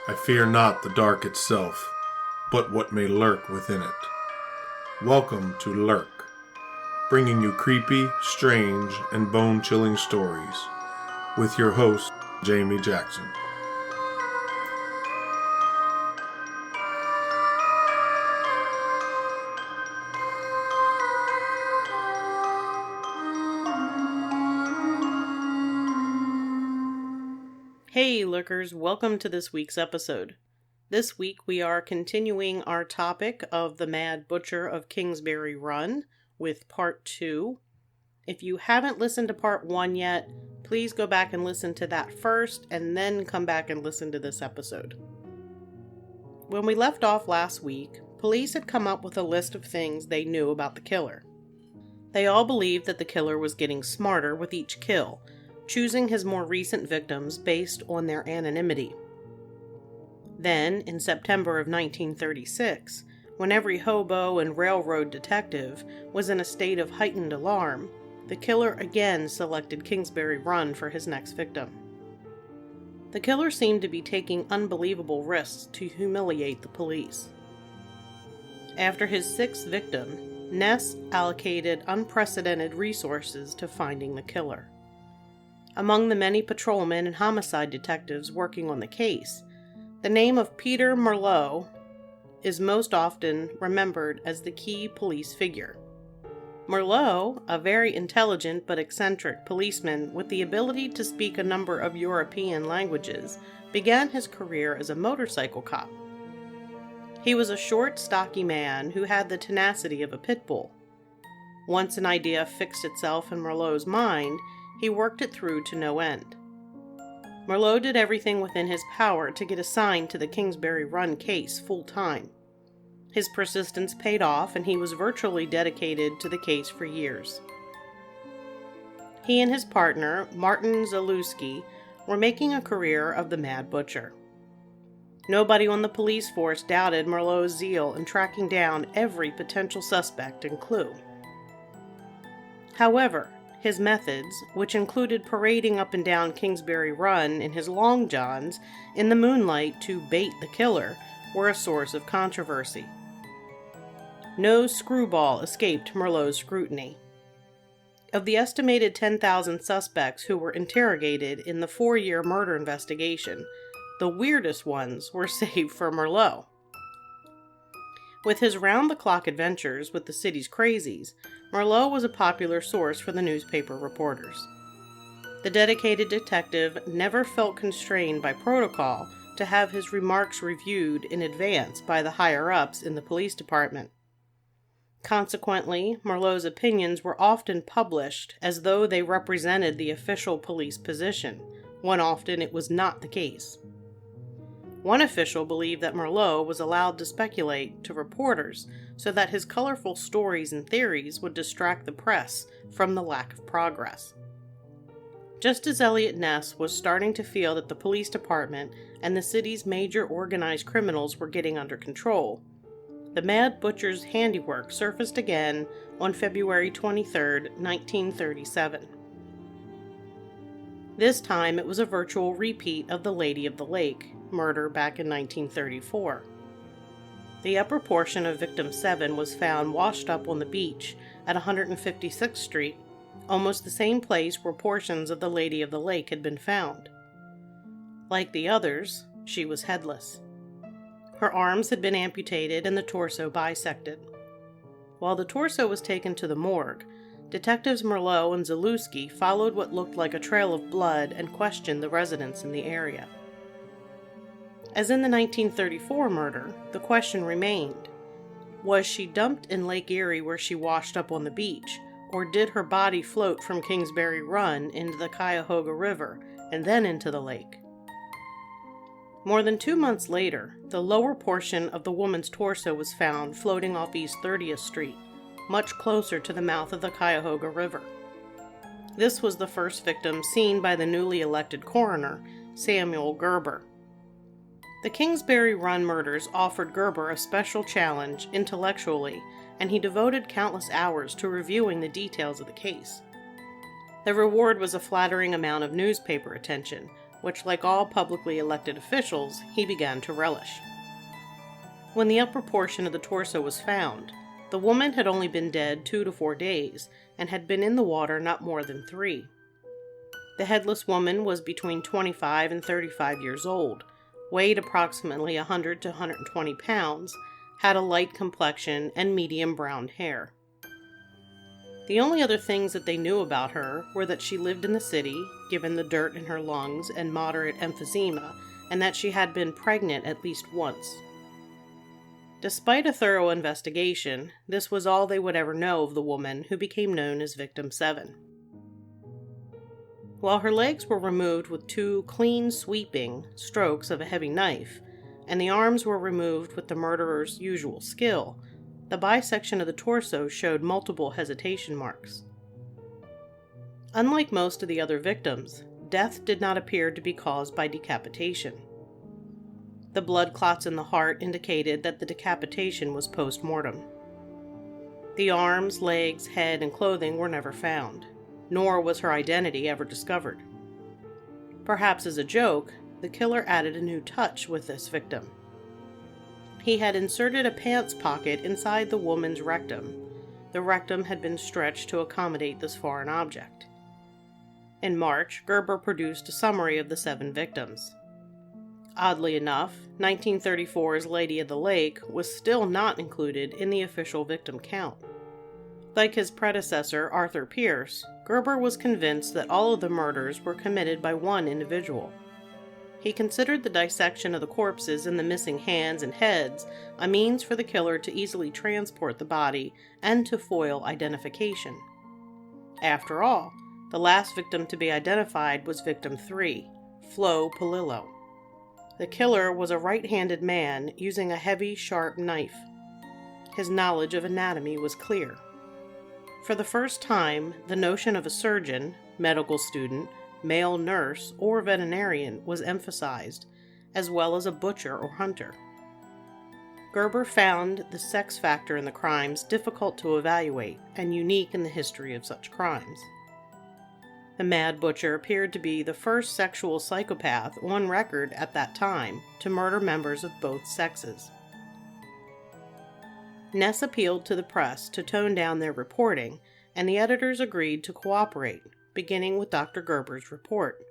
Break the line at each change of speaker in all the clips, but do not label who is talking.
I fear not the dark itself, but what may lurk within it. Welcome to Lurk, bringing you creepy, strange, and bone-chilling stories, with your host, Jamie Jackson.
Hey Lurkers, welcome to this week's episode. This week we are continuing our topic of the Mad Butcher of Kingsbury Run with part 2. If you haven't listened to part 1 yet, please go back and listen to that first and then come back and listen to this episode. When we left off last week, police had come up with a list of things they knew about the killer. They all believed that the killer was getting smarter with each kill, choosing his more recent victims based on their anonymity. Then, in September of 1936, when every hobo and railroad detective was in a state of heightened alarm, the killer again selected Kingsbury Run for his next victim. The killer seemed to be taking unbelievable risks to humiliate the police. After his sixth victim, Ness allocated unprecedented resources to finding the killer. Among the many patrolmen and homicide detectives working on the case, the name of Peter Merlot is most often remembered as the key police figure. Merlot, a very intelligent but eccentric policeman with the ability to speak a number of European languages, began his career as a motorcycle cop. He was a short, stocky man who had the tenacity of a pit bull. Once an idea fixed itself in Merlot's mind, he worked it through to no end. Merlot did everything within his power to get assigned to the Kingsbury Run case full-time. His persistence paid off, and he was virtually dedicated to the case for years. He and his partner, Martin Zalewski, were making a career of the Mad Butcher. Nobody on the police force doubted Merlot's zeal in tracking down every potential suspect and clue. However, his methods, which included parading up and down Kingsbury Run in his long johns in the moonlight to bait the killer, were a source of controversy. No screwball escaped Merlot's scrutiny. Of the estimated 10,000 suspects who were interrogated in the 4-year murder investigation, the weirdest ones were saved for Merlot. With his round-the-clock adventures with the city's crazies, Merlot was a popular source for the newspaper reporters. The dedicated detective never felt constrained by protocol to have his remarks reviewed in advance by the higher-ups in the police department. Consequently, Merlot's opinions were often published as though they represented the official police position, when often it was not the case. One official believed that Merlot was allowed to speculate to reporters so that his colorful stories and theories would distract the press from the lack of progress. Just as Elliot Ness was starting to feel that the police department and the city's major organized criminals were getting under control, the Mad Butcher's handiwork surfaced again on February 23, 1937. This time it was a virtual repeat of the Lady of the Lake murder back in 1934. The upper portion of victim 7 was found washed up on the beach at 156th Street, almost the same place where portions of the Lady of the Lake had been found. Like the others, she was headless. Her arms had been amputated and the torso bisected. While the torso was taken to the morgue, Detectives Merlot and Zalewski followed what looked like a trail of blood and questioned the residents in the area. As in the 1934 murder, the question remained: was she dumped in Lake Erie where she washed up on the beach, or did her body float from Kingsbury Run into the Cuyahoga River and then into the lake? More than 2 months later, the lower portion of the woman's torso was found floating off East 30th Street, much closer to the mouth of the Cuyahoga River. This was the first victim seen by the newly elected coroner, Samuel Gerber. The Kingsbury Run murders offered Gerber a special challenge intellectually, and he devoted countless hours to reviewing the details of the case. The reward was a flattering amount of newspaper attention, which, like all publicly elected officials, he began to relish. When the upper portion of the torso was found, the woman had only been dead 2 to 4 days and had been in the water not more than 3. The headless woman was between 25 and 35 years old, weighed approximately 100 to 120 pounds, had a light complexion and medium brown hair. The only other things that they knew about her were that she lived in the city, given the dirt in her lungs and moderate emphysema, and that she had been pregnant at least once. Despite a thorough investigation, this was all they would ever know of the woman who became known as Victim 7. While her legs were removed with 2 clean, sweeping strokes of a heavy knife, and the arms were removed with the murderer's usual skill, the bisection of the torso showed multiple hesitation marks. Unlike most of the other victims, death did not appear to be caused by decapitation. The blood clots in the heart indicated that the decapitation was post-mortem. The arms, legs, head, and clothing were never found, nor was her identity ever discovered. Perhaps as a joke, the killer added a new touch with this victim. He had inserted a pants pocket inside the woman's rectum. The rectum had been stretched to accommodate this foreign object. In March, Gerber produced a summary of the 7 victims. Oddly enough, 1934's Lady of the Lake was still not included in the official victim count. Like his predecessor, Arthur Pierce, Gerber was convinced that all of the murders were committed by one individual. He considered the dissection of the corpses and the missing hands and heads a means for the killer to easily transport the body and to foil identification. After all, the last victim to be identified was Victim 3, Flo Polillo. The killer was a right-handed man using a heavy, sharp knife. His knowledge of anatomy was clear. For the first time, the notion of a surgeon, medical student, male nurse, or veterinarian was emphasized, as well as a butcher or hunter. Gerber found the sex factor in the crimes difficult to evaluate and unique in the history of such crimes. The Mad Butcher appeared to be the first sexual psychopath on record at that time to murder members of both sexes. Ness appealed to the press to tone down their reporting, and the editors agreed to cooperate, beginning with Dr. Gerber's report.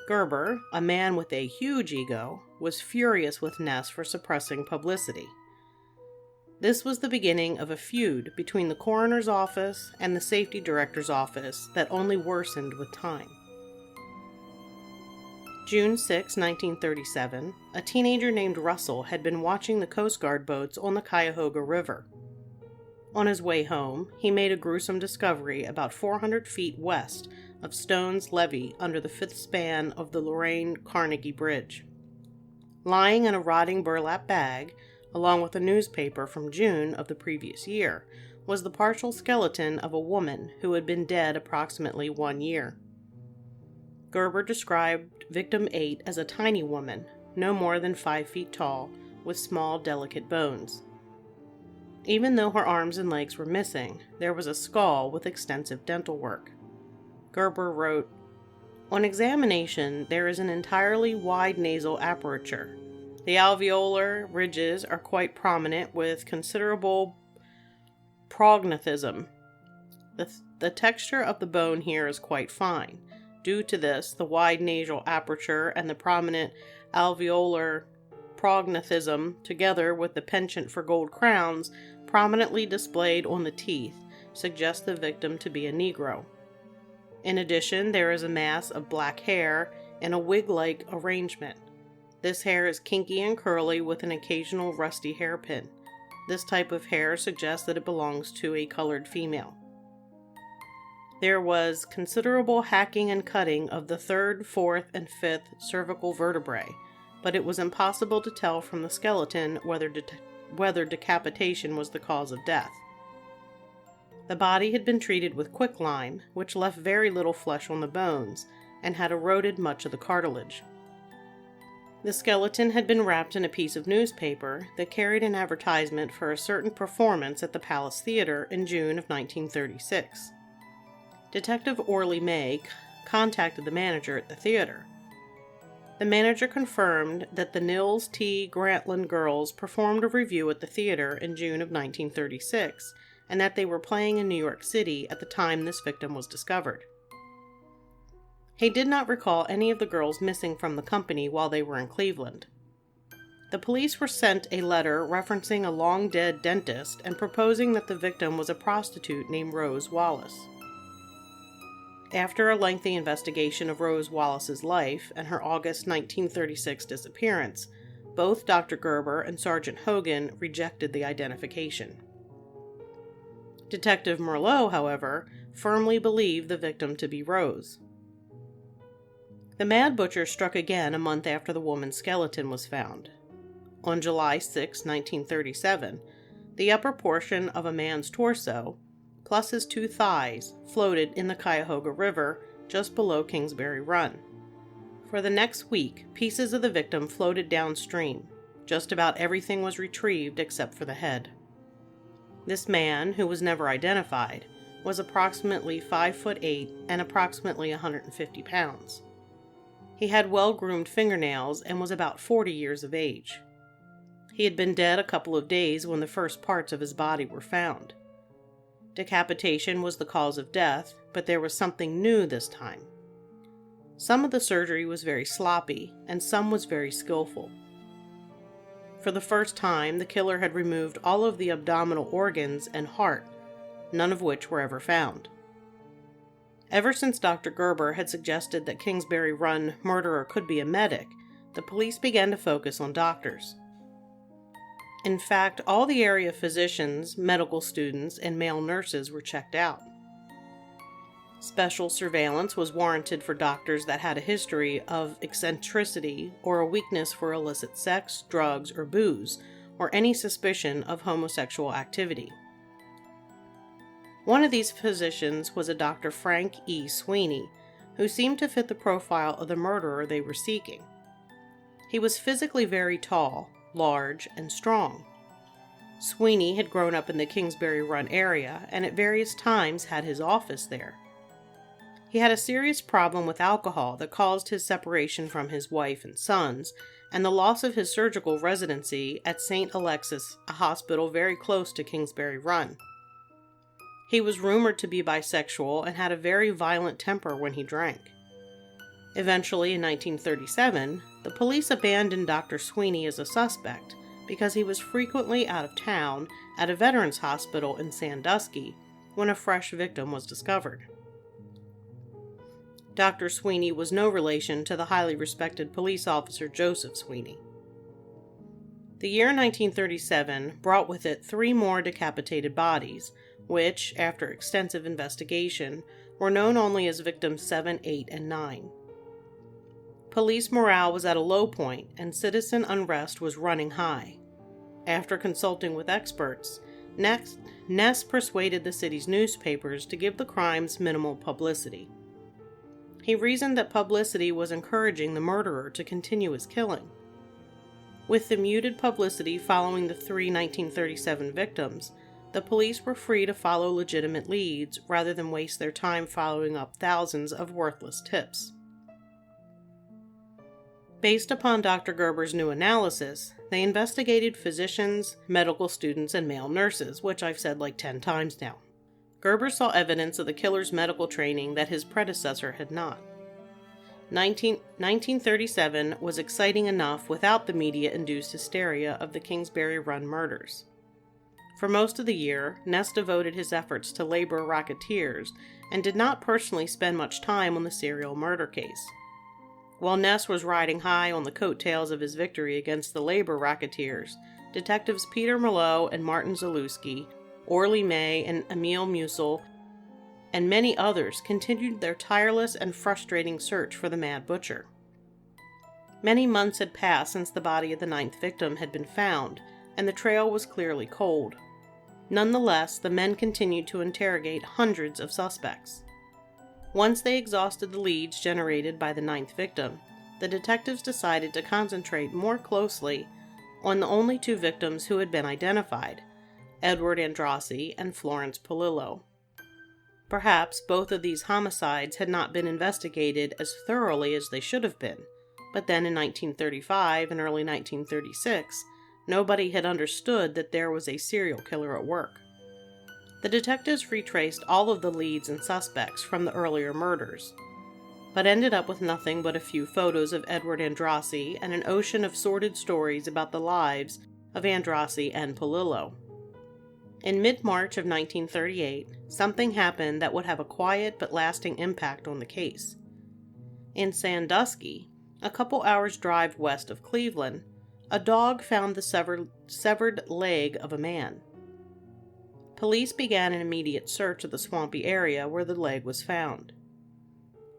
Gerber, a man with a huge ego, was furious with Ness for suppressing publicity. This was the beginning of a feud between the coroner's office and the safety director's office that only worsened with time. June 6, 1937, a teenager named Russell had been watching the Coast Guard boats on the Cuyahoga River. On his way home, he made a gruesome discovery about 400 feet west of Stone's Levee under the 5th span of the Lorraine-Carnegie Bridge. Lying in a rotting burlap bag, along with a newspaper from June of the previous year, was the partial skeleton of a woman who had been dead approximately 1 year. Gerber described Victim 8 as a tiny woman, no more than 5 feet tall, with small, delicate bones. Even though her arms and legs were missing, there was a skull with extensive dental work. Gerber wrote, "On examination, there is an entirely wide nasal aperture. The alveolar ridges are quite prominent with considerable prognathism. The texture of the bone here is quite fine. Due to this, the wide nasal aperture and the prominent alveolar prognathism, together with the penchant for gold crowns prominently displayed on the teeth, suggest the victim to be a Negro. In addition, there is a mass of black hair in a wig-like arrangement. This hair is kinky and curly with an occasional rusty hairpin. This type of hair suggests that it belongs to a colored female. There was considerable hacking and cutting of the 3rd, 4th, and 5th cervical vertebrae, but it was impossible to tell from the skeleton whether decapitation was the cause of death. The body had been treated with quicklime, which left very little flesh on the bones, and had eroded much of the cartilage. The skeleton had been wrapped in a piece of newspaper that carried an advertisement for a certain performance at the Palace Theater in June of 1936. Detective Orley May contacted the manager at the theater, The manager confirmed that the Nils T. Grantland girls performed a revue at the theater in June of 1936, and that they were playing in New York City at the time this victim was discovered. He did not recall any of the girls missing from the company while they were in Cleveland. The police were sent a letter referencing a long-dead dentist and proposing that the victim was a prostitute named Rose Wallace. After a lengthy investigation of Rose Wallace's life and her August 1936 disappearance, both Dr. Gerber and Sergeant Hogan rejected the identification. Detective Merlot, however, firmly believed the victim to be Rose. The Mad Butcher struck again a month after the woman's skeleton was found. On July 6, 1937, the upper portion of a man's torso, plus his 2 thighs, floated in the Cuyahoga River just below Kingsbury Run. For the next week, pieces of the victim floated downstream. Just about everything was retrieved except for the head. This man, who was never identified, was approximately 5'8" and approximately 150 pounds. He had well-groomed fingernails and was about 40 years of age. He had been dead a couple of days when the first parts of his body were found. Decapitation was the cause of death, but there was something new this time. Some of the surgery was very sloppy, and some was very skillful. For the first time, the killer had removed all of the abdominal organs and heart, none of which were ever found. Ever since Dr. Gerber had suggested that Kingsbury Run murderer could be a medic, the police began to focus on doctors. In fact, all the area physicians, medical students, and male nurses were checked out. Special surveillance was warranted for doctors that had a history of eccentricity or a weakness for illicit sex, drugs, or booze, or any suspicion of homosexual activity. One of these physicians was a Dr. Frank E. Sweeney, who seemed to fit the profile of the murderer they were seeking. He was physically very tall, large, and strong. Sweeney had grown up in the Kingsbury Run area and at various times had his office there. He had a serious problem with alcohol that caused his separation from his wife and sons and the loss of his surgical residency at St. Alexis, a hospital very close to Kingsbury Run. He was rumored to be bisexual and had a very violent temper when he drank. Eventually, in 1937, the police abandoned Dr. Sweeney as a suspect because he was frequently out of town at a veterans hospital in Sandusky when a fresh victim was discovered. Dr. Sweeney was no relation to the highly respected police officer Joseph Sweeney. The year 1937 brought with it 3 more decapitated bodies, which, after extensive investigation, were known only as victims 7, 8, and 9. Police morale was at a low point, and citizen unrest was running high. After consulting with experts, Ness persuaded the city's newspapers to give the crimes minimal publicity. He reasoned that publicity was encouraging the murderer to continue his killing. With the muted publicity following the 3 1937 victims, the police were free to follow legitimate leads rather than waste their time following up thousands of worthless tips. Based upon Dr. Gerber's new analysis, they investigated physicians, medical students, and male nurses, which I've said like 10 times now. Gerber saw evidence of the killer's medical training that his predecessor had not. 1937 was exciting enough without the media-induced hysteria of the Kingsbury Run murders. For most of the year, Ness devoted his efforts to labor racketeers and did not personally spend much time on the serial murder case. While Ness was riding high on the coattails of his victory against the labor racketeers, detectives Peter Merlot and Martin Zalewski, Orly May and Emil Musil, and many others continued their tireless and frustrating search for the Mad Butcher. Many months had passed since the body of the 9th victim had been found, and the trail was clearly cold. Nonetheless, the men continued to interrogate hundreds of suspects. Once they exhausted the leads generated by the 9th victim, the detectives decided to concentrate more closely on the only 2 victims who had been identified, Edward Andrassy and Florence Polillo. Perhaps both of these homicides had not been investigated as thoroughly as they should have been, But then in 1935 and early 1936, nobody had understood that there was a serial killer at work. The detectives retraced all of the leads and suspects from the earlier murders, but ended up with nothing but a few photos of Edward Andrassy and an ocean of sordid stories about the lives of Andrassy and Polillo. In mid-March of 1938, something happened that would have a quiet but lasting impact on the case. In Sandusky, a couple hours' drive west of Cleveland, a dog found the severed leg of a man. Police began an immediate search of the swampy area where the leg was found.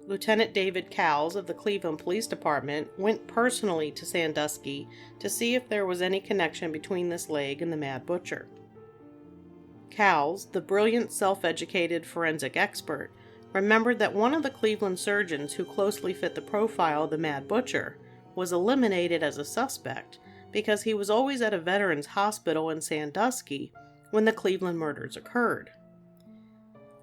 Lieutenant David Cowles of the Cleveland Police Department went personally to Sandusky to see if there was any connection between this leg and the Mad Butcher. Cowles, the brilliant self-educated forensic expert, remembered that one of the Cleveland surgeons who closely fit the profile of the Mad Butcher was eliminated as a suspect because he was always at a veterans hospital in Sandusky when the Cleveland murders occurred.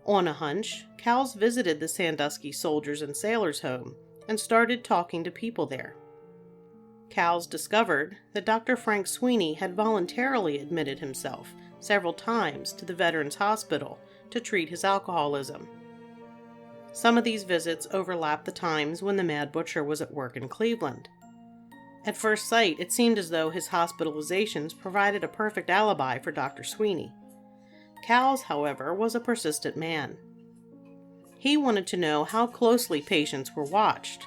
On a hunch, Cowles visited the Sandusky Soldiers and Sailors Home and started talking to people there. Cowles discovered that Dr. Frank Sweeney had voluntarily admitted himself several times to the Veterans Hospital to treat his alcoholism. Some of these visits overlapped the times when the Mad Butcher was at work in Cleveland. At first sight, it seemed as though his hospitalizations provided a perfect alibi for Dr. Sweeney. Cowles, however, was a persistent man. He wanted to know how closely patients were watched.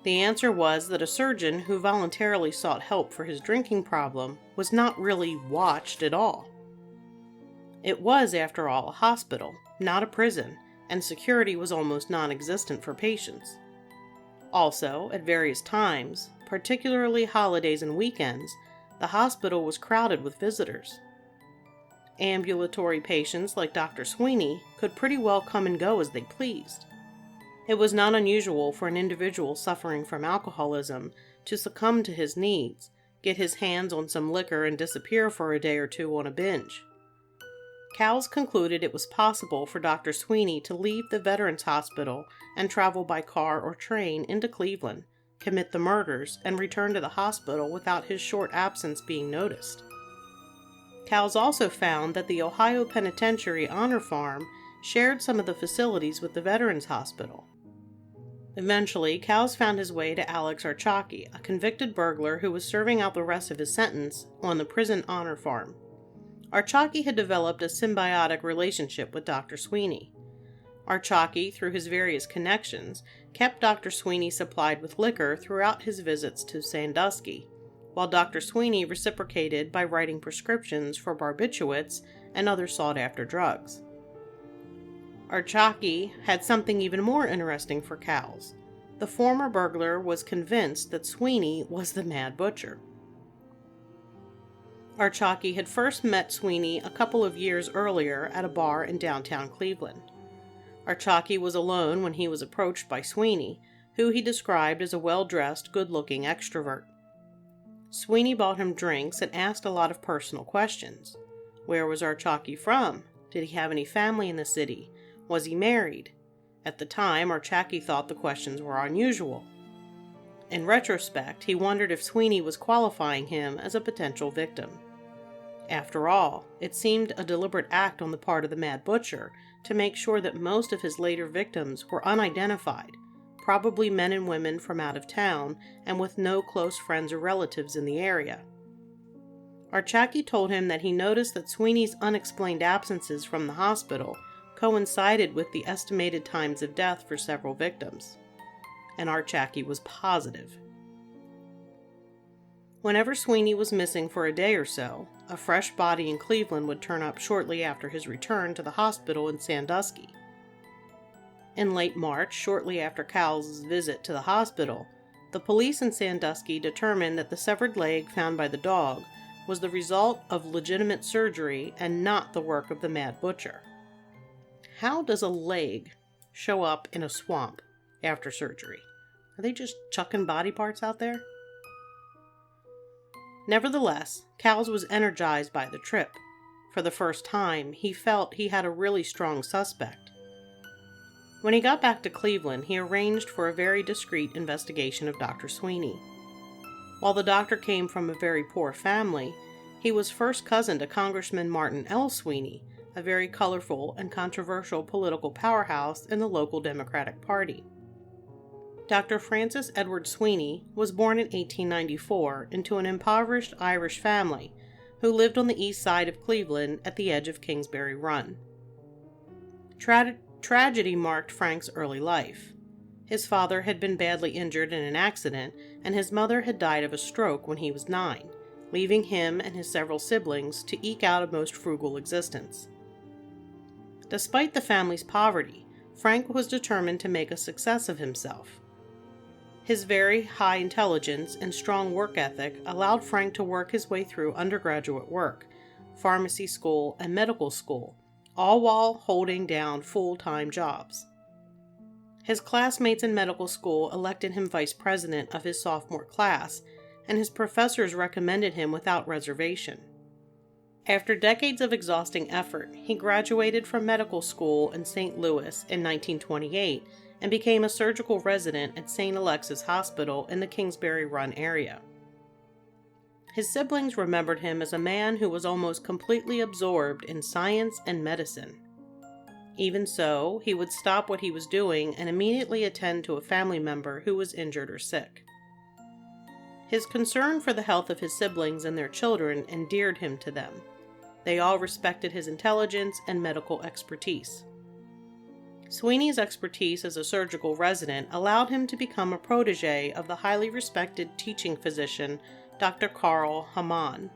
The answer was that a surgeon who voluntarily sought help for his drinking problem was not really watched at all. It was, after all, a hospital, not a prison, and security was almost non-existent for patients. Also, at various times, particularly holidays and weekends, the hospital was crowded with visitors. Ambulatory patients like Dr. Sweeney could pretty well come and go as they pleased. It was not unusual for an individual suffering from alcoholism to succumb to his needs, get his hands on some liquor, and disappear for a day or two on a binge. Cowles concluded it was possible for Dr. Sweeney to leave the Veterans Hospital and travel by car or train into Cleveland, commit the murders, and return to the hospital without his short absence being noticed. Cowles also found that the Ohio Penitentiary Honor Farm shared some of the facilities with the Veterans Hospital. Eventually, Cowles found his way to Alex Archaki, a convicted burglar who was serving out the rest of his sentence on the prison honor farm. Archaki had developed a symbiotic relationship with Dr. Sweeney. Archaki, through his various connections, kept Dr. Sweeney supplied with liquor throughout his visits to Sandusky, while Dr. Sweeney reciprocated by writing prescriptions for barbiturates and other sought-after drugs. Archaki had something even more interesting for Cowles. The former burglar was convinced that Sweeney was the Mad Butcher. Archaki had first met Sweeney a couple of years earlier at a bar in downtown Cleveland. Archaki was alone when he was approached by Sweeney, who he described as a well-dressed, good-looking extrovert. Sweeney bought him drinks and asked a lot of personal questions. Where was Archaki from? Did he have any family in the city? Was he married? At the time, Archaki thought the questions were unusual. In retrospect, he wondered if Sweeney was qualifying him as a potential victim. After all, it seemed a deliberate act on the part of the Mad Butcher to make sure that most of his later victims were unidentified, probably men and women from out of town and with no close friends or relatives in the area. Archaki told him that he noticed that Sweeney's unexplained absences from the hospital coincided with the estimated times of death for several victims, and Archaki was positive. Whenever Sweeney was missing for a day or so, a fresh body in Cleveland would turn up shortly after his return to the hospital in Sandusky. In late March, shortly after Cowles' visit to the hospital, the police in Sandusky determined that the severed leg found by the dog was the result of legitimate surgery and not the work of the Mad Butcher. How does a leg show up in a swamp after surgery? Are they just chucking body parts out there? Nevertheless, Cowles was energized by the trip. For the first time, he felt he had a really strong suspect. When he got back to Cleveland, he arranged for a very discreet investigation of Dr. Sweeney. While the doctor came from a very poor family, he was first cousin to Congressman Martin L. Sweeney, a very colorful and controversial political powerhouse in the local Democratic Party. Dr. Francis Edward Sweeney was born in 1894 into an impoverished Irish family who lived on the east side of Cleveland at the edge of Kingsbury Run. Tragedy marked Frank's early life. His father had been badly injured in an accident, and his mother had died of a stroke when he was 9, leaving him and his several siblings to eke out a most frugal existence. Despite the family's poverty, Frank was determined to make a success of himself. His very high intelligence and strong work ethic allowed Frank to work his way through undergraduate work, pharmacy school, and medical school, all while holding down full-time jobs. His classmates in medical school elected him vice president of his sophomore class, and his professors recommended him without reservation. After decades of exhausting effort, he graduated from medical school in St. Louis in 1928 and became a surgical resident at St. Alexis Hospital in the Kingsbury Run area. His siblings remembered him as a man who was almost completely absorbed in science and medicine. Even so, he would stop what he was doing and immediately attend to a family member who was injured or sick. His concern for the health of his siblings and their children endeared him to them. They all respected his intelligence and medical expertise. Sweeney's expertise as a surgical resident allowed him to become a protege of the highly respected teaching physician, Dr. Carl Hamann.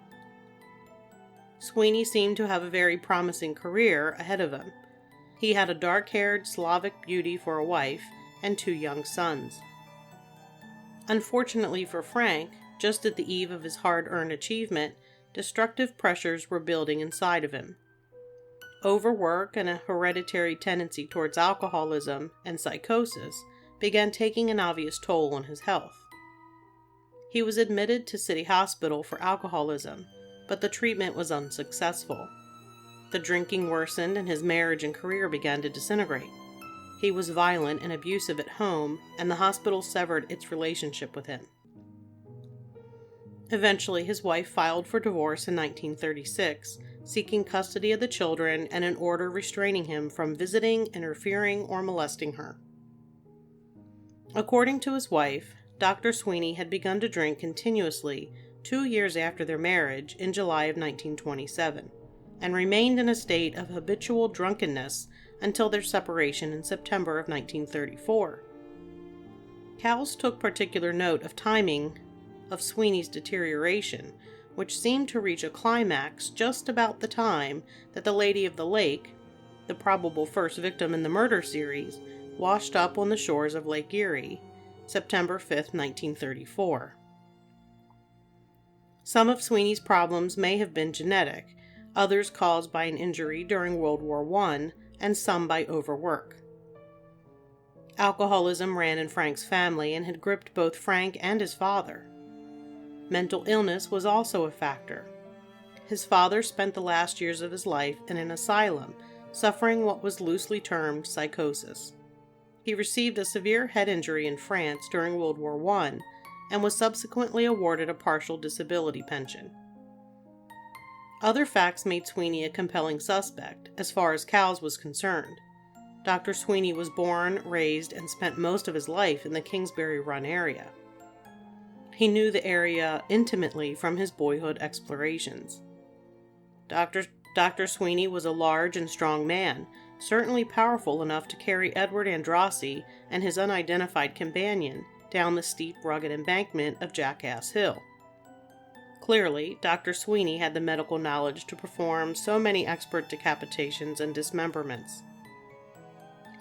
Sweeney seemed to have a very promising career ahead of him. He had a dark-haired Slavic beauty for a wife and 2 young sons. Unfortunately for Frank, just at the eve of his hard-earned achievement, destructive pressures were building inside of him. Overwork and a hereditary tendency towards alcoholism and psychosis began taking an obvious toll on his health. He was admitted to City Hospital for alcoholism, but the treatment was unsuccessful. The drinking worsened and his marriage and career began to disintegrate. He was violent and abusive at home, and the hospital severed its relationship with him. Eventually, his wife filed for divorce in 1936, seeking custody of the children and an order restraining him from visiting, interfering, or molesting her. According to his wife, Dr. Sweeney had begun to drink continuously 2 years after their marriage in July of 1927, and remained in a state of habitual drunkenness until their separation in September of 1934. Cowles took particular note of timing of Sweeney's deterioration, which seemed to reach a climax just about the time that the Lady of the Lake, the probable first victim in the murder series, washed up on the shores of Lake Erie, September 5, 1934. Some of Sweeney's problems may have been genetic, others caused by an injury during World War I, and some by overwork. Alcoholism ran in Frank's family and had gripped both Frank and his father. Mental illness was also a factor. His father spent the last years of his life in an asylum, suffering what was loosely termed psychosis. He received a severe head injury in France during World War I and was subsequently awarded a partial disability pension. Other facts made Sweeney a compelling suspect, as far as Cowles was concerned. Dr. Sweeney was born, raised, and spent most of his life in the Kingsbury Run area. He knew the area intimately from his boyhood explorations. Dr. Sweeney was a large and strong man, certainly powerful enough to carry Edward Andrassy and his unidentified companion down the steep, rugged embankment of Jackass Hill. Clearly, Dr. Sweeney had the medical knowledge to perform so many expert decapitations and dismemberments.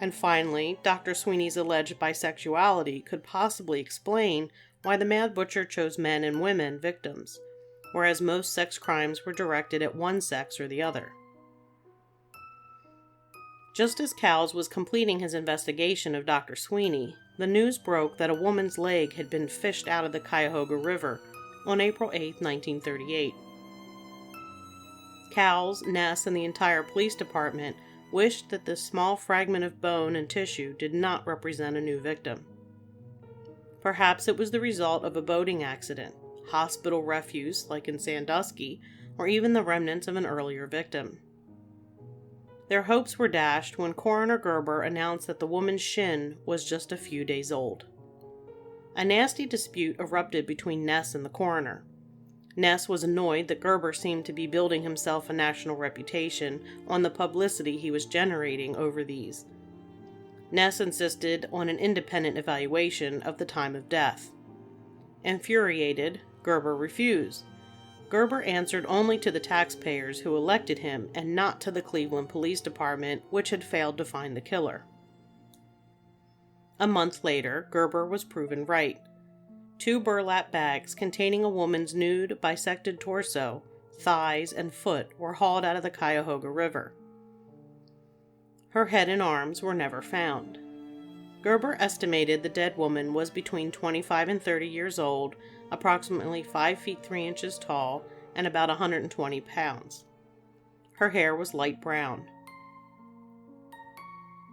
And finally, Dr. Sweeney's alleged bisexuality could possibly explain why the Mad Butcher chose men and women victims, whereas most sex crimes were directed at one sex or the other. Just as Cowles was completing his investigation of Dr. Sweeney, the news broke that a woman's leg had been fished out of the Cuyahoga River on April 8, 1938. Cowles, Ness, and the entire police department wished that this small fragment of bone and tissue did not represent a new victim. Perhaps it was the result of a boating accident, hospital refuse like in Sandusky, or even the remnants of an earlier victim. Their hopes were dashed when Coroner Gerber announced that the woman's shin was just a few days old. A nasty dispute erupted between Ness and the coroner. Ness was annoyed that Gerber seemed to be building himself a national reputation on the publicity he was generating over these. Ness insisted on an independent evaluation of the time of death. Infuriated, Gerber refused. Gerber answered only to the taxpayers who elected him and not to the Cleveland Police Department, which had failed to find the killer. A month later, Gerber was proven right. 2 burlap bags containing a woman's nude, bisected torso, thighs, and foot were hauled out of the Cuyahoga River. Her head and arms were never found. Gerber estimated the dead woman was between 25 and 30 years old, approximately 5 feet 3 inches tall, and about 120 pounds. Her hair was light brown.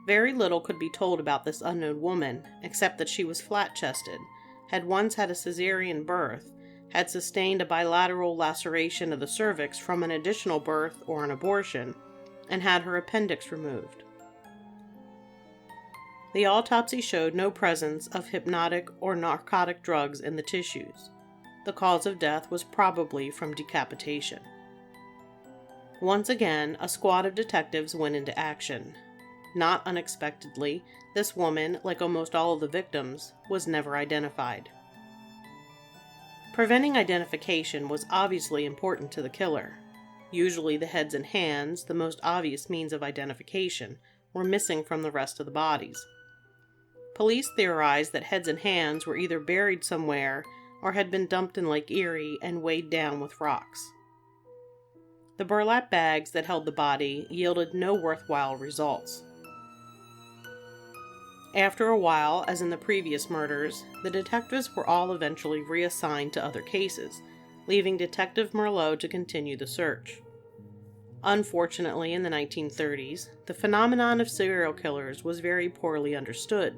Very little could be told about this unknown woman, except that she was flat-chested, had once had a cesarean birth, had sustained a bilateral laceration of the cervix from an additional birth or an abortion, and had her appendix removed. The autopsy showed no presence of hypnotic or narcotic drugs in the tissues. The cause of death was probably from decapitation. Once again, a squad of detectives went into action. Not unexpectedly, this woman, like almost all of the victims, was never identified. Preventing identification was obviously important to the killer. Usually the heads and hands, the most obvious means of identification, were missing from the rest of the bodies. Police theorized that heads and hands were either buried somewhere or had been dumped in Lake Erie and weighed down with rocks. The burlap bags that held the body yielded no worthwhile results. After a while, as in the previous murders, the detectives were all eventually reassigned to other cases, leaving Detective Merlot to continue the search. Unfortunately, in the 1930s, the phenomenon of serial killers was very poorly understood.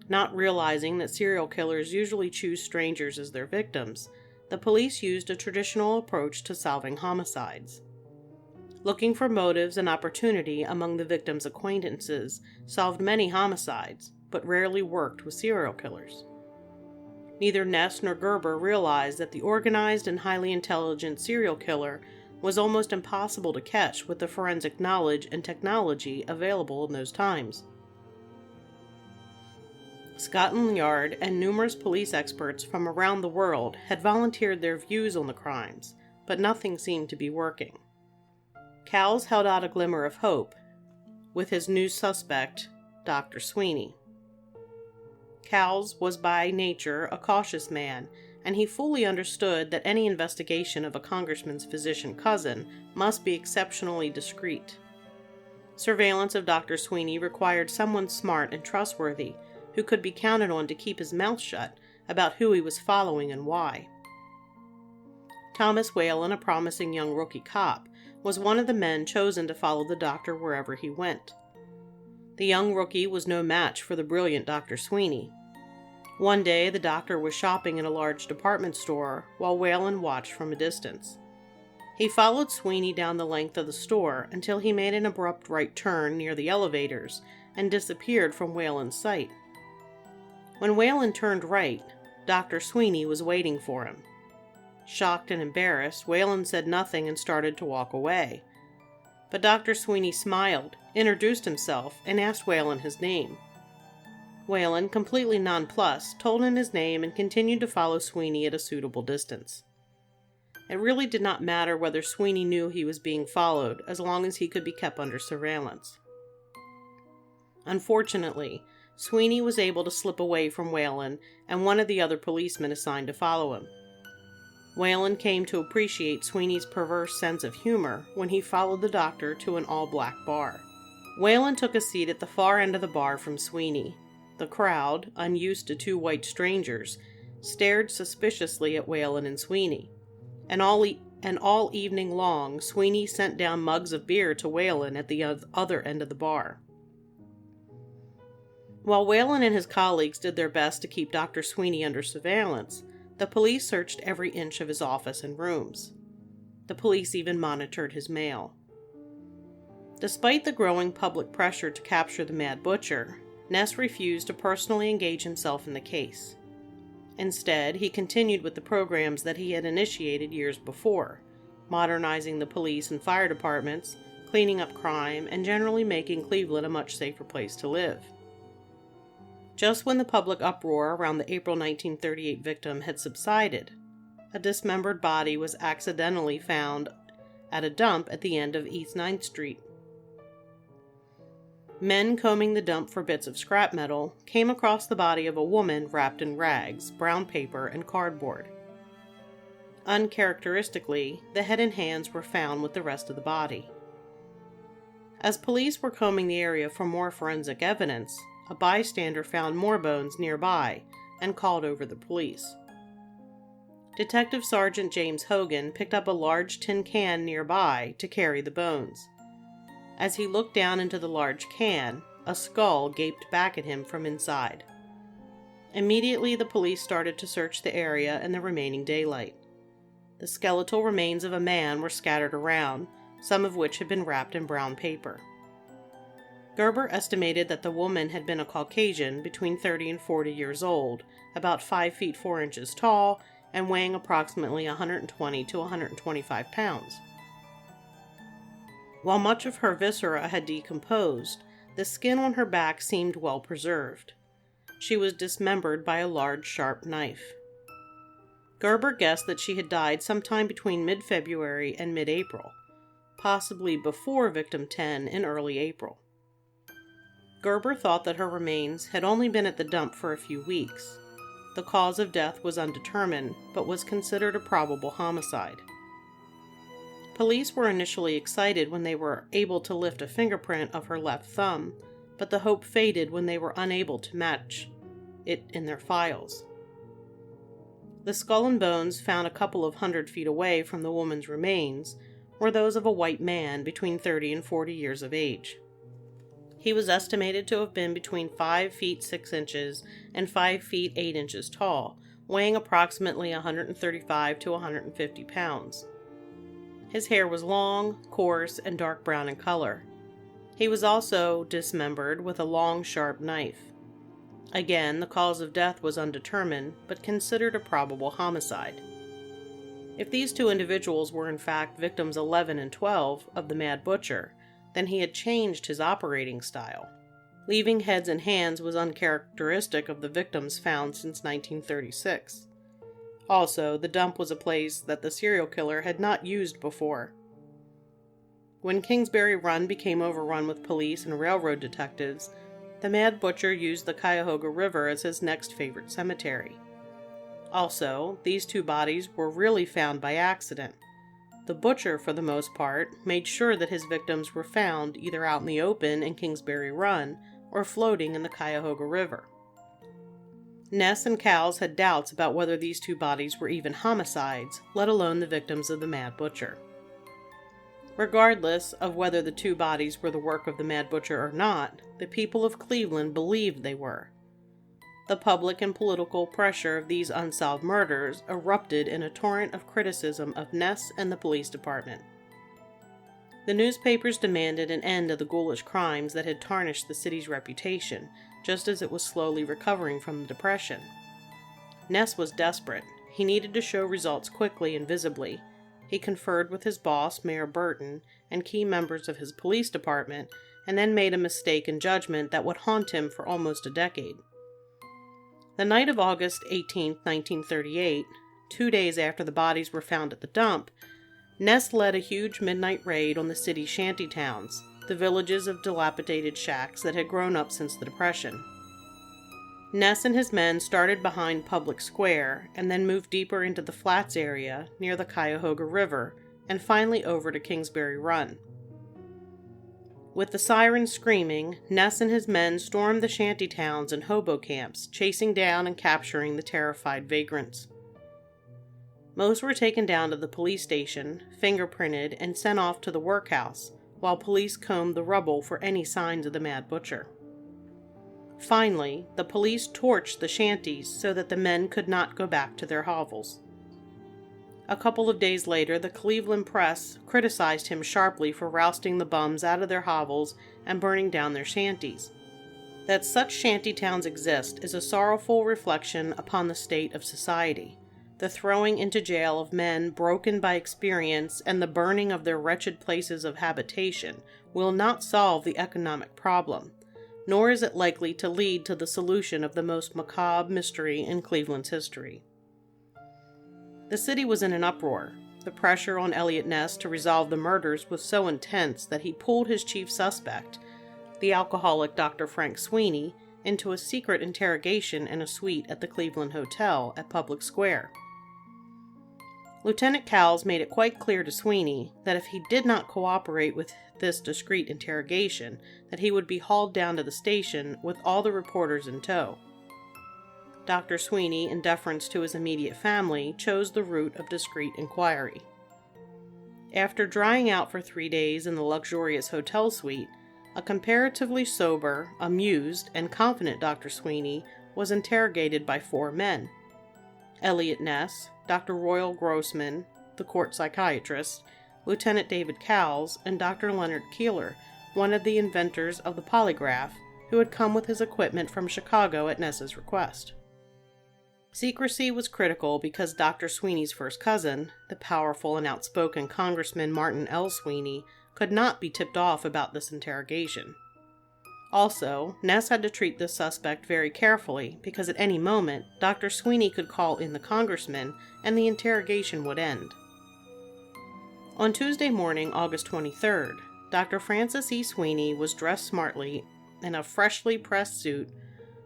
Not realizing that serial killers usually choose strangers as their victims, the police used a traditional approach to solving homicides. Looking for motives and opportunity among the victim's acquaintances solved many homicides, but rarely worked with serial killers. Neither Ness nor Gerber realized that the organized and highly intelligent serial killer was almost impossible to catch with the forensic knowledge and technology available in those times. Scotland Yard and numerous police experts from around the world had volunteered their views on the crimes, but nothing seemed to be working. Cowles held out a glimmer of hope with his new suspect, Dr. Sweeney. Cowles was by nature a cautious man, and he fully understood that any investigation of a congressman's physician cousin must be exceptionally discreet. Surveillance of Dr. Sweeney required someone smart and trustworthy who could be counted on to keep his mouth shut about who he was following and why. Thomas Whalen, a promising young rookie cop, was one of the men chosen to follow the doctor wherever he went. The young rookie was no match for the brilliant Dr. Sweeney. One day, the doctor was shopping in a large department store while Whalen watched from a distance. He followed Sweeney down the length of the store until he made an abrupt right turn near the elevators and disappeared from Whalen's sight. When Whalen turned right, Dr. Sweeney was waiting for him. Shocked and embarrassed, Whalen said nothing and started to walk away. But Dr. Sweeney smiled, introduced himself, and asked Whalen his name. Whalen, completely nonplussed, told him his name and continued to follow Sweeney at a suitable distance. It really did not matter whether Sweeney knew he was being followed, as long as he could be kept under surveillance. Unfortunately, Sweeney was able to slip away from Whalen and one of the other policemen assigned to follow him. Whalen came to appreciate Sweeney's perverse sense of humor when he followed the doctor to an all-black bar. Whalen took a seat at the far end of the bar from Sweeney. The crowd, unused to 2 white strangers, stared suspiciously at Whalen and Sweeney, and and all evening long, Sweeney sent down mugs of beer to Whalen at the other end of the bar. While Whalen and his colleagues did their best to keep Dr. Sweeney under surveillance, the police searched every inch of his office and rooms. The police even monitored his mail. Despite the growing public pressure to capture the Mad Butcher, Ness refused to personally engage himself in the case. Instead, he continued with the programs that he had initiated years before, modernizing the police and fire departments, cleaning up crime, and generally making Cleveland a much safer place to live. Just when the public uproar around the April 1938 victim had subsided, a dismembered body was accidentally found at a dump at the end of East 9th Street. Men combing the dump for bits of scrap metal came across the body of a woman wrapped in rags, brown paper, and cardboard. Uncharacteristically, the head and hands were found with the rest of the body. As police were combing the area for more forensic evidence, a bystander found more bones nearby and called over the police. Detective Sergeant James Hogan picked up a large tin can nearby to carry the bones. As he looked down into the large can, a skull gaped back at him from inside. Immediately, the police started to search the area in the remaining daylight. The skeletal remains of a man were scattered around, some of which had been wrapped in brown paper. Gerber estimated that the woman had been a Caucasian between 30 and 40 years old, about 5 feet 4 inches tall, and weighing approximately 120 to 125 pounds. While much of her viscera had decomposed, the skin on her back seemed well preserved. She was dismembered by a large, sharp knife. Gerber guessed that she had died sometime between mid-February and mid-April, possibly before victim 10 in early April. Gerber thought that her remains had only been at the dump for a few weeks. The cause of death was undetermined, but was considered a probable homicide. Police were initially excited when they were able to lift a fingerprint of her left thumb, but the hope faded when they were unable to match it in their files. The skull and bones found a couple of 100 feet away from the woman's remains were those of a white man between 30 and 40 years of age. He was estimated to have been between 5 feet 6 inches and 5 feet 8 inches tall, weighing approximately 135 to 150 pounds. His hair was long, coarse, and dark brown in color. He was also dismembered with a long, sharp knife. Again, the cause of death was undetermined, but considered a probable homicide. If these two individuals were in fact victims 11 and 12 of the Mad Butcher, then he had changed his operating style. Leaving heads and hands was uncharacteristic of the victims found since 1936. Also, the dump was a place that the serial killer had not used before. When Kingsbury Run became overrun with police and railroad detectives, the Mad Butcher used the Cuyahoga River as his next favorite cemetery. Also, these two bodies were really found by accident. The butcher, for the most part, made sure that his victims were found either out in the open in Kingsbury Run or floating in the Cuyahoga River. Ness and Cowles had doubts about whether these two bodies were even homicides, let alone the victims of the Mad Butcher. Regardless of whether the two bodies were the work of the Mad Butcher or not, the people of Cleveland believed they were. The public and political pressure of these unsolved murders erupted in a torrent of criticism of Ness and the police department. The newspapers demanded an end to the ghoulish crimes that had tarnished the city's reputation, just as it was slowly recovering from the Depression. Ness was desperate. He needed to show results quickly and visibly. He conferred with his boss, Mayor Burton, and key members of his police department, and then made a mistake in judgment that would haunt him for almost a decade. The night of August 18, 1938, 2 days after the bodies were found at the dump, Ness led a huge midnight raid on the city's shanty towns, the villages of dilapidated shacks that had grown up since the Depression. Ness and his men started behind Public Square and then moved deeper into the flats area near the Cuyahoga River and finally over to Kingsbury Run. With the sirens screaming, Ness and his men stormed the shanty towns and hobo camps, chasing down and capturing the terrified vagrants. Most were taken down to the police station, fingerprinted, and sent off to the workhouse, while police combed the rubble for any signs of the Mad Butcher. Finally, the police torched the shanties so that the men could not go back to their hovels. A couple of days later, the Cleveland press criticized him sharply for rousting the bums out of their hovels and burning down their shanties. That such shanty towns exist is a sorrowful reflection upon the state of society. The throwing into jail of men broken by experience and the burning of their wretched places of habitation will not solve the economic problem, nor is it likely to lead to the solution of the most macabre mystery in Cleveland's history. The city was in an uproar. The pressure on Elliot Ness to resolve the murders was so intense that he pulled his chief suspect, the alcoholic Dr. Frank Sweeney, into a secret interrogation in a suite at the Cleveland Hotel at Public Square. Lieutenant Cowles made it quite clear to Sweeney that if he did not cooperate with this discreet interrogation, that he would be hauled down to the station with all the reporters in tow. Dr. Sweeney, in deference to his immediate family, chose the route of discreet inquiry. After drying out for 3 days in the luxurious hotel suite, a comparatively sober, amused, and confident Dr. Sweeney was interrogated by 4 men: Elliot Ness, Dr. Royal Grossman, the court psychiatrist, Lieutenant David Cowles, and Dr. Leonard Keeler, one of the inventors of the polygraph, who had come with his equipment from Chicago at Ness's request. Secrecy was critical because Dr. Sweeney's first cousin, the powerful and outspoken Congressman Martin L. Sweeney, could not be tipped off about this interrogation. Also, Ness had to treat this suspect very carefully because at any moment, Dr. Sweeney could call in the congressman and the interrogation would end. On Tuesday morning, August 23rd, Dr. Francis E. Sweeney was dressed smartly in a freshly pressed suit,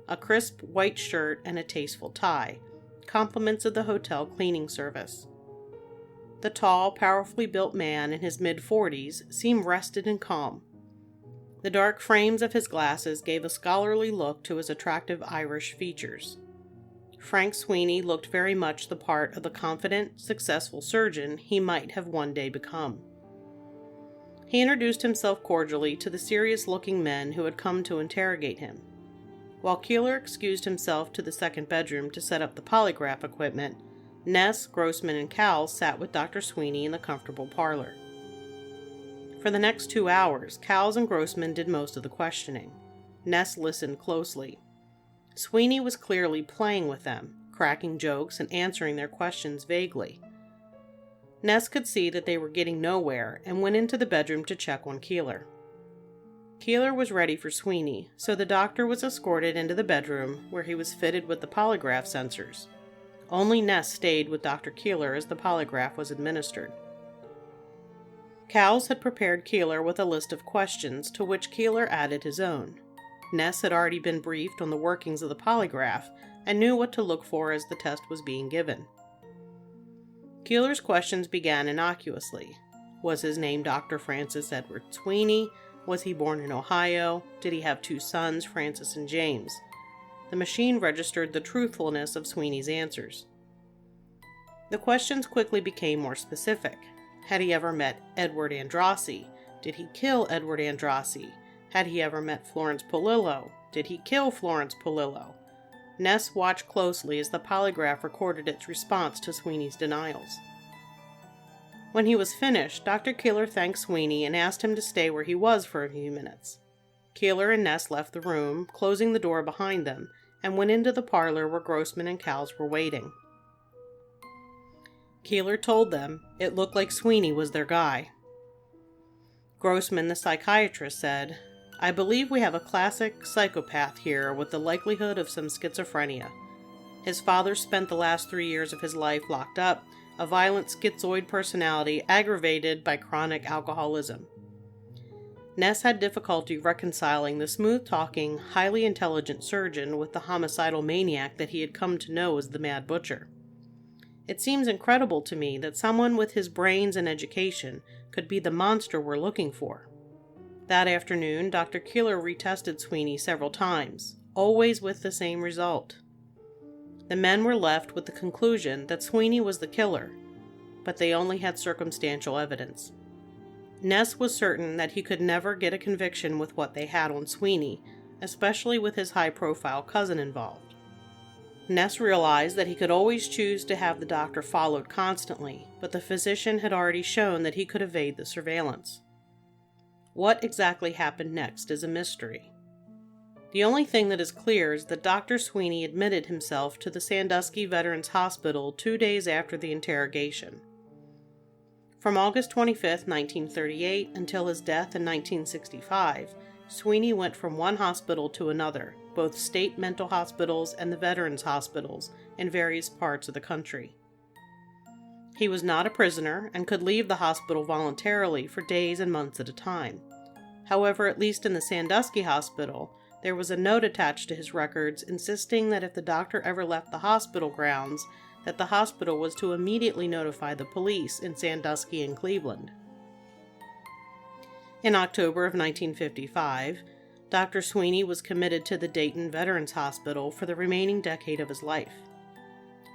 a crisp white shirt, and a tasteful tie, compliments of the hotel cleaning service. The tall, powerfully built man in his mid-40s seemed rested and calm. The dark frames of his glasses gave a scholarly look to his attractive Irish features. Frank Sweeney looked very much the part of the confident, successful surgeon he might have one day become. He introduced himself cordially to the serious-looking men who had come to interrogate him. While Keeler excused himself to the second bedroom to set up the polygraph equipment, Ness, Grossman, and Cowles sat with Dr. Sweeney in the comfortable parlor. For the next 2 hours, Cowles and Grossman did most of the questioning. Ness listened closely. Sweeney was clearly playing with them, cracking jokes and answering their questions vaguely. Ness could see that they were getting nowhere and went into the bedroom to check on Keeler. Keeler was ready for Sweeney, so the doctor was escorted into the bedroom where he was fitted with the polygraph sensors. Only Ness stayed with Dr. Keeler as the polygraph was administered. Cowles had prepared Keeler with a list of questions to which Keeler added his own. Ness had already been briefed on the workings of the polygraph and knew what to look for as the test was being given. Keeler's questions began innocuously. Was his name Dr. Francis Edward Sweeney? Was he born in Ohio? Did he have 2 sons, Francis and James? The machine registered the truthfulness of Sweeney's answers. The questions quickly became more specific. Had he ever met Edward Andrassy? Did he kill Edward Andrassy? Had he ever met Florence Polillo? Did he kill Florence Polillo? Ness watched closely as the polygraph recorded its response to Sweeney's denials. When he was finished, Dr. Keeler thanked Sweeney and asked him to stay where he was for a few minutes. Keeler and Ness left the room, closing the door behind them, and went into the parlor where Grossman and Cowles were waiting. Keeler told them it looked like Sweeney was their guy. Grossman, the psychiatrist, said, "I believe we have a classic psychopath here with the likelihood of some schizophrenia. His father spent the last 3 years of his life locked up, a violent schizoid personality aggravated by chronic alcoholism." Ness had difficulty reconciling the smooth-talking, highly intelligent surgeon with the homicidal maniac that he had come to know as the Mad Butcher. "It seems incredible to me that someone with his brains and education could be the monster we're looking for." That afternoon, Dr. Keeler retested Sweeney several times, always with the same result. The men were left with the conclusion that Sweeney was the killer, but they only had circumstantial evidence. Ness was certain that he could never get a conviction with what they had on Sweeney, especially with his high-profile cousin involved. Ness realized that he could always choose to have the doctor followed constantly, but the physician had already shown that he could evade the surveillance. What exactly happened next is a mystery. The only thing that is clear is that Dr. Sweeney admitted himself to the Sandusky Veterans Hospital 2 days after the interrogation. From August 25, 1938 until his death in 1965, Sweeney went from one hospital to another, both state mental hospitals and the veterans' hospitals in various parts of the country. He was not a prisoner and could leave the hospital voluntarily for days and months at a time. However, at least in the Sandusky Hospital, there was a note attached to his records insisting that if the doctor ever left the hospital grounds, that the hospital was to immediately notify the police in Sandusky and Cleveland. In October of 1955, Dr. Sweeney was committed to the Dayton Veterans Hospital for the remaining decade of his life.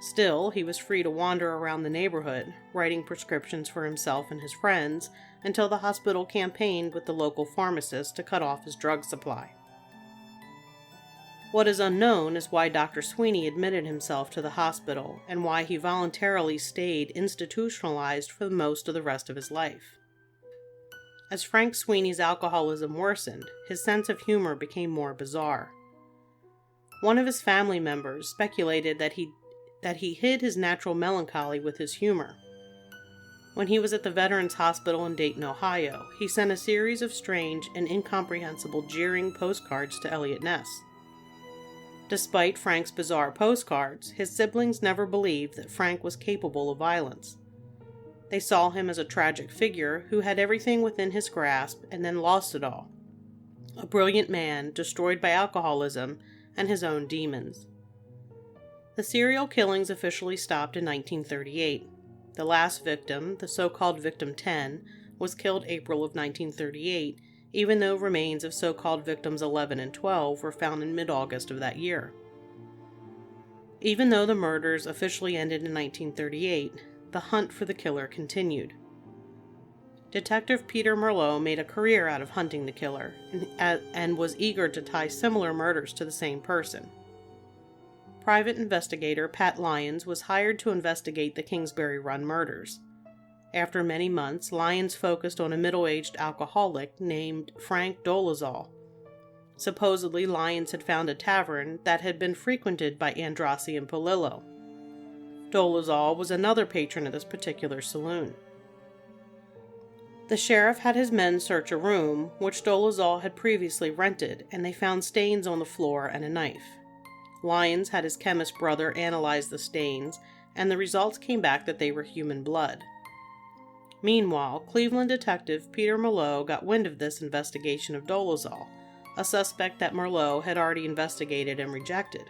Still, he was free to wander around the neighborhood, writing prescriptions for himself and his friends, until the hospital campaigned with the local pharmacist to cut off his drug supply. What is unknown is why Dr. Sweeney admitted himself to the hospital and why he voluntarily stayed institutionalized for most of the rest of his life. As Frank Sweeney's alcoholism worsened, his sense of humor became more bizarre. One of his family members speculated that he hid his natural melancholy with his humor. When he was at the Veterans Hospital in Dayton, Ohio, he sent a series of strange and incomprehensible jeering postcards to Elliot Ness. Despite Frank's bizarre postcards, his siblings never believed that Frank was capable of violence. They saw him as a tragic figure who had everything within his grasp and then lost it all. A brilliant man destroyed by alcoholism and his own demons. The serial killings officially stopped in 1938. The last victim, the so-called Victim 10, was killed April of 1938, even though remains of so-called victims 11 and 12 were found in mid-August of that year. Even though the murders officially ended in 1938, the hunt for the killer continued. Detective Peter Merlot made a career out of hunting the killer and was eager to tie similar murders to the same person. Private investigator Pat Lyons was hired to investigate the Kingsbury Run murders. After many months, Lyons focused on a middle-aged alcoholic named Frank Dolezal. Supposedly, Lyons had found a tavern that had been frequented by Andrassy and Polillo. Dolezal was another patron of this particular saloon. The sheriff had his men search a room, which Dolezal had previously rented, and they found stains on the floor and a knife. Lyons had his chemist brother analyze the stains, and the results came back that they were human blood. Meanwhile, Cleveland detective Peter Merlot got wind of this investigation of Dolezal, a suspect that Merlot had already investigated and rejected.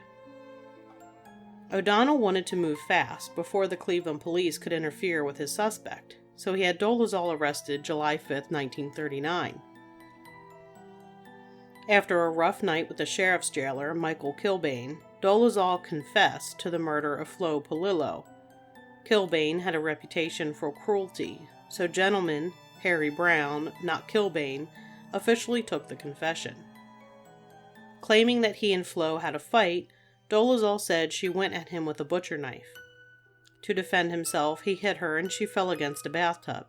O'Donnell wanted to move fast before the Cleveland police could interfere with his suspect, so he had Dolezal arrested July 5, 1939. After a rough night with the sheriff's jailer, Michael Kilbane, Dolezal confessed to the murder of Flo Polillo. Kilbane had a reputation for cruelty, so gentleman Harry Brown, not Kilbane, officially took the confession. Claiming that he and Flo had a fight, Dolezal said she went at him with a butcher knife. To defend himself, he hit her and she fell against a bathtub.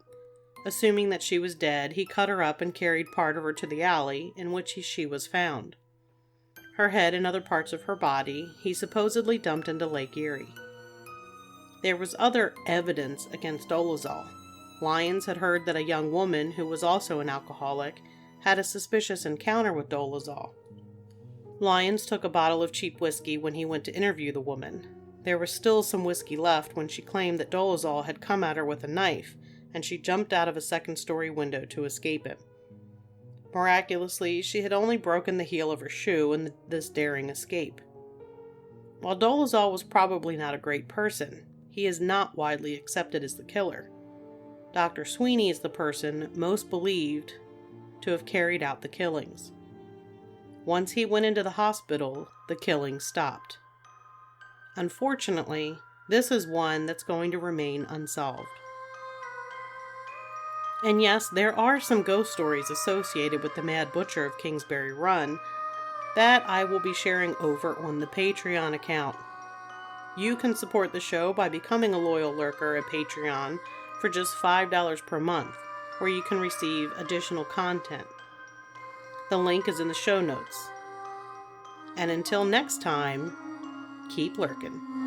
Assuming that she was dead, he cut her up and carried part of her to the alley in which she was found. Her head and other parts of her body he supposedly dumped into Lake Erie. There was other evidence against Dolezal. Lyons had heard that a young woman, who was also an alcoholic, had a suspicious encounter with Dolezal. Lyons took a bottle of cheap whiskey when he went to interview the woman. There was still some whiskey left when she claimed that Dolezal had come at her with a knife, and she jumped out of a second-story window to escape him. Miraculously, she had only broken the heel of her shoe in this daring escape. While Dolezal was probably not a great person, he is not widely accepted as the killer. Dr. Sweeney is the person most believed to have carried out the killings. Once he went into the hospital, the killing stopped. Unfortunately, this is one that's going to remain unsolved. And yes, there are some ghost stories associated with the Mad Butcher of Kingsbury Run that I will be sharing over on the Patreon account. You can support the show by becoming a loyal lurker at Patreon for just $5 per month, where you can receive additional content. The link is in the show notes. And until next time, keep lurking.